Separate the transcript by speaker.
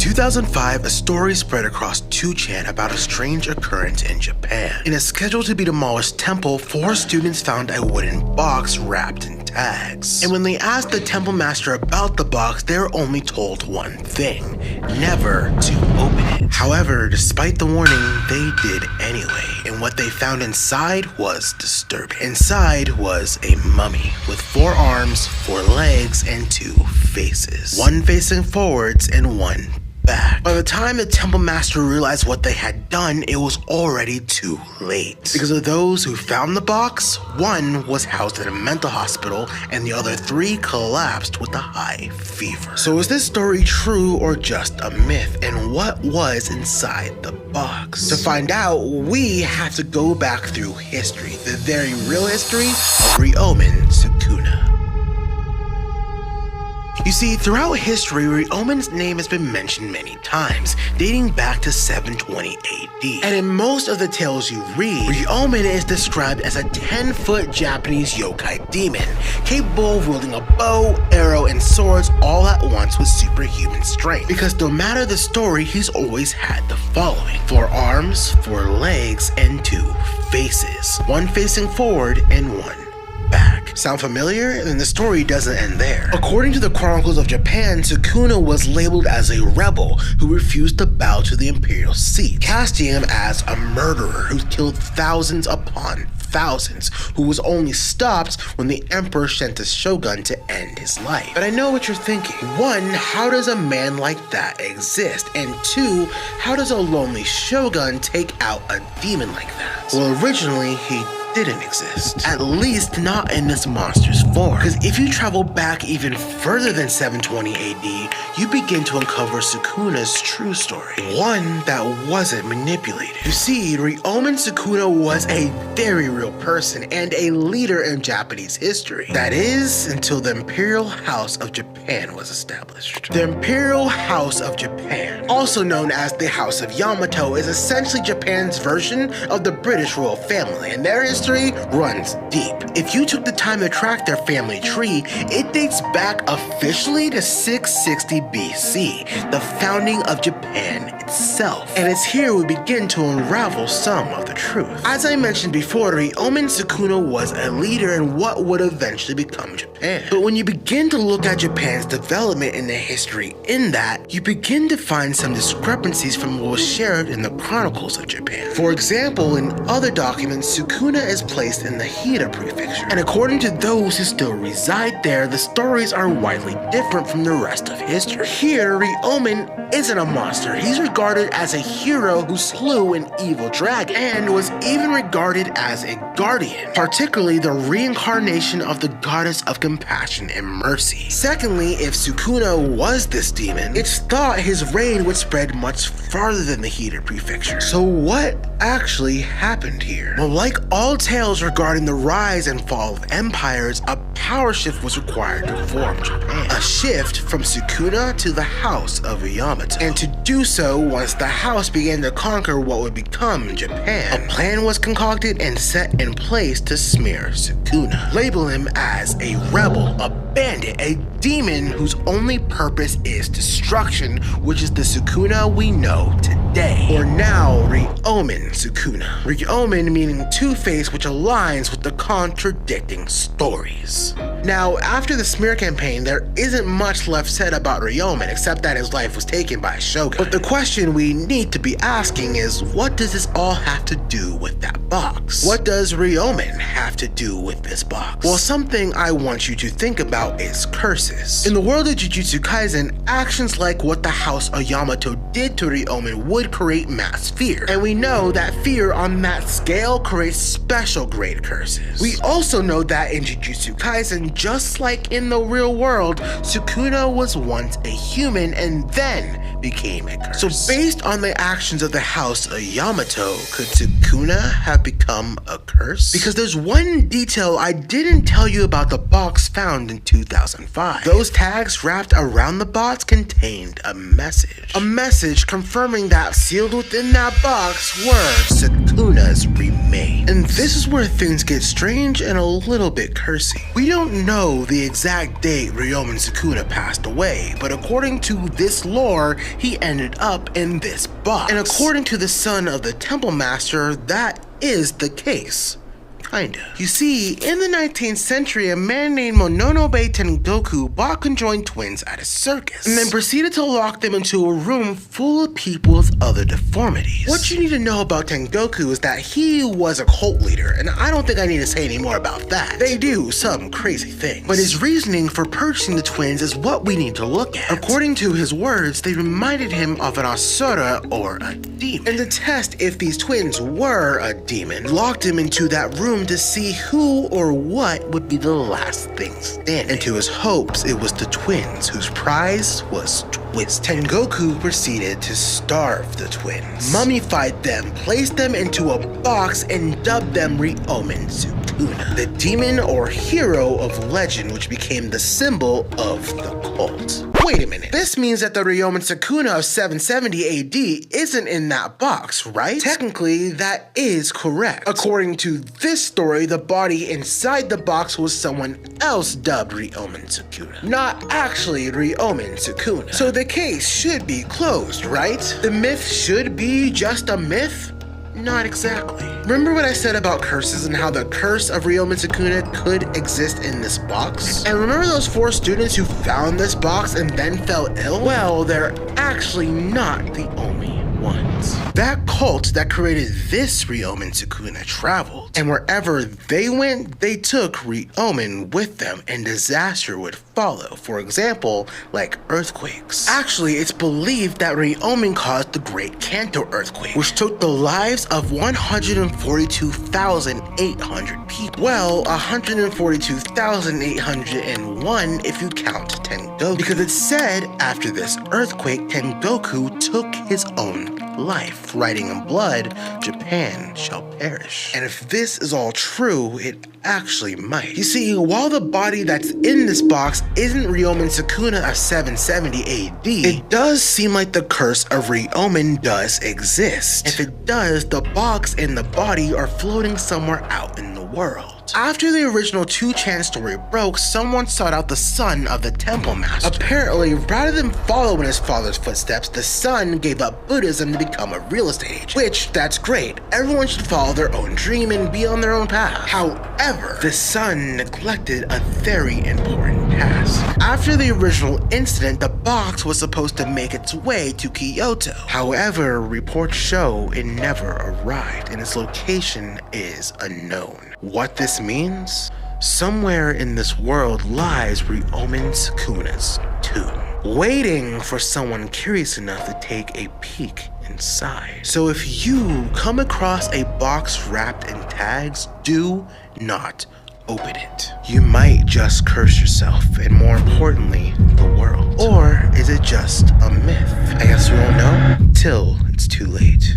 Speaker 1: 2005, a story spread across 2chan about a strange occurrence in Japan. In a scheduled to be demolished temple, 4 students found a wooden box wrapped in tags. And when they asked the temple master about the box, they were only told one thing: never to open it. However, despite the warning, they did anyway, and what they found inside was disturbing. Inside was a mummy with 4 arms, 4 legs, and 2 faces. One facing forwards and one back. By the time the temple master realized what they had done, it was already too late. Because of those who found the box, 1 was housed in a mental hospital and the other 3 collapsed with a high fever. So is this story true or just a myth? And what was inside the box? To find out, we have to go back through history, the very real history of Ryomen Sukuna. You see, throughout history, Ryomen's name has been mentioned many times, dating back to 720 AD. And in most of the tales you read, Ryomen is described as a 10-foot Japanese yokai demon, capable of wielding a bow, arrow, and swords all at once with superhuman strength. Because no matter the story, he's always had the following: 4 arms, 4 legs, and 2 faces. One facing forward and one back. Sound familiar? And the story doesn't end there. According to the Chronicles of Japan, Sukuna was labeled as a rebel who refused to bow to the imperial seat, casting him as a murderer who killed thousands upon thousands, who was only stopped when the emperor sent his shogun to end his life. But I know what you're thinking. 1, how does a man like that exist? And 2, how does a lonely shogun take out a demon like that? Well, originally he didn't exist. At least not in this monster's form. Because if you travel back even further than 720 AD, you begin to uncover Sukuna's true story. One that wasn't manipulated. You see, Ryomen Sukuna was a very real person and a leader in Japanese history. That is, until the Imperial House of Japan was established. The Imperial House of Japan, also known as the House of Yamato, is essentially Japan's version of the British royal family, and their history runs deep. If you took the time to track their family tree, it dates back officially to 660 BC, the founding of Japan itself. And it's here we begin to unravel some of the truth. As I mentioned before, Ryomen Sukuna was a leader in what would eventually become Japan. But when you begin to look at Japan's development in the history in that, you begin to find some discrepancies from what was shared in the Chronicles of Japan. For example, in other documents, Sukuna is placed in the Hida prefecture, and according to those who still reside there, the stories are widely different from the rest of history. Here, Ryomen isn't a monster. He's regarded as a hero who slew an evil dragon, and was even regarded as a guardian, particularly the reincarnation of the goddess of compassion and mercy. Secondly, if Sukuna was this demon, it's thought his reign would spread much farther than the Hida prefecture. So what actually happened here? Well, like all tales regarding the rise and fall of empires, a power shift was required to form Japan. A shift from Sukuna to the House of Yamato. And to do so, once the house began to conquer what would become Japan, a plan was concocted and set in place to smear Sukuna. Label him as a rebel, a bandit, a demon whose only purpose is destruction, which is the Sukuna we know today. Or now, Ryomen Sukuna. Ryomen meaning two-faced, which aligns with the contradicting stories. Now, after the smear campaign, there isn't much left said about Ryomen except that his life was taken by a shogun. But the question we need to be asking is, what does this all have to do with that box? What does Ryomen have to do with this box? Well, something I want you to think about is curses. In the world of Jujutsu Kaisen, actions like what the House of Yamato did to Ryomen would create mass fear. And we know that fear on that scale creates special grade curses. We also know that in Jujutsu Kaisen, just like in the real world, Sukuna was once a human and then became a curse. So based on the actions of the House of Yamato, could Sukuna have become a curse? Because there's one detail I didn't tell you about the box found in 2005. Those tags wrapped around the box contained a message. A message confirming that sealed within that box were Sukuna's remains. And this is where things get strange and a little bit cursy. We don't don't know the exact date Ryomen Sukuna passed away, but according to this lore, he ended up in this box. And according to the son of the temple master, that is the case. Kinda. You see, in the 19th century, a man named Mononobe Tengoku bought conjoined twins at a circus, and then proceeded to lock them into a room full of people with other deformities. What you need to know about Tengoku is that he was a cult leader, and I don't think I need to say any more about that. They do some crazy things. But his reasoning for purchasing the twins is what we need to look at. According to his words, they reminded him of an asura, or a demon. And to test if these twins were a demon, locked him into that room to see who or what would be the last thing standing. And to his hopes, it was the twins, whose prize was twist. Tengoku proceeded to starve the twins, mummified them, placed them into a box, and dubbed them Ryomen Sukuna, the demon or hero of legend which became the symbol of the cult. Wait a minute, this means that the Ryomen Sukuna of 770 AD isn't in that box, right? Technically, that is correct. According to this story, the body inside the box was someone else dubbed Ryomen Sukuna, not actually Ryomen Sukuna. So the case should be closed, right? The myth should be just a myth? Not exactly. Remember what I said about curses and how the curse of Ryomen Sukuna could exist in this box? And remember those 4 students who found this box and then fell ill? Well, they're actually not the only ones. That cult that created this Ryomen Sukuna traveled, and wherever they went, they took Ryomen with them, and disaster would follow. For example, like earthquakes. Actually, it's believed that Ryomen caused the Great Kanto earthquake, which took the lives of 142,800 people. Well, 142,801 if you count Tengoku, because it's said after this earthquake, Tengoku took his own life, writing in blood, Japan shall perish. And if this is all true, it actually might. You see, while the body that's in this box isn't Ryomen Sukuna of 770 AD, it does seem like the curse of Ryomen does exist. If it does, the box and the body are floating somewhere out in the world. After the original 2chan story broke, someone sought out the son of the temple master. Apparently, rather than follow in his father's footsteps, the son gave up Buddhism to become a real estate agent. Which, that's great. Everyone should follow their own dream and be on their own path. However, the son neglected a very important task. After the original incident, the box was supposed to make its way to Kyoto. However, reports show it never arrived, and its location is unknown. What this means? Somewhere in this world lies Ryomen Sukuna's tomb, waiting for someone curious enough to take a peek inside. So if you come across a box wrapped in tags, do not open it. You might just curse yourself, and more importantly, the world. Or is it just a myth? I guess we won't know till it's too late.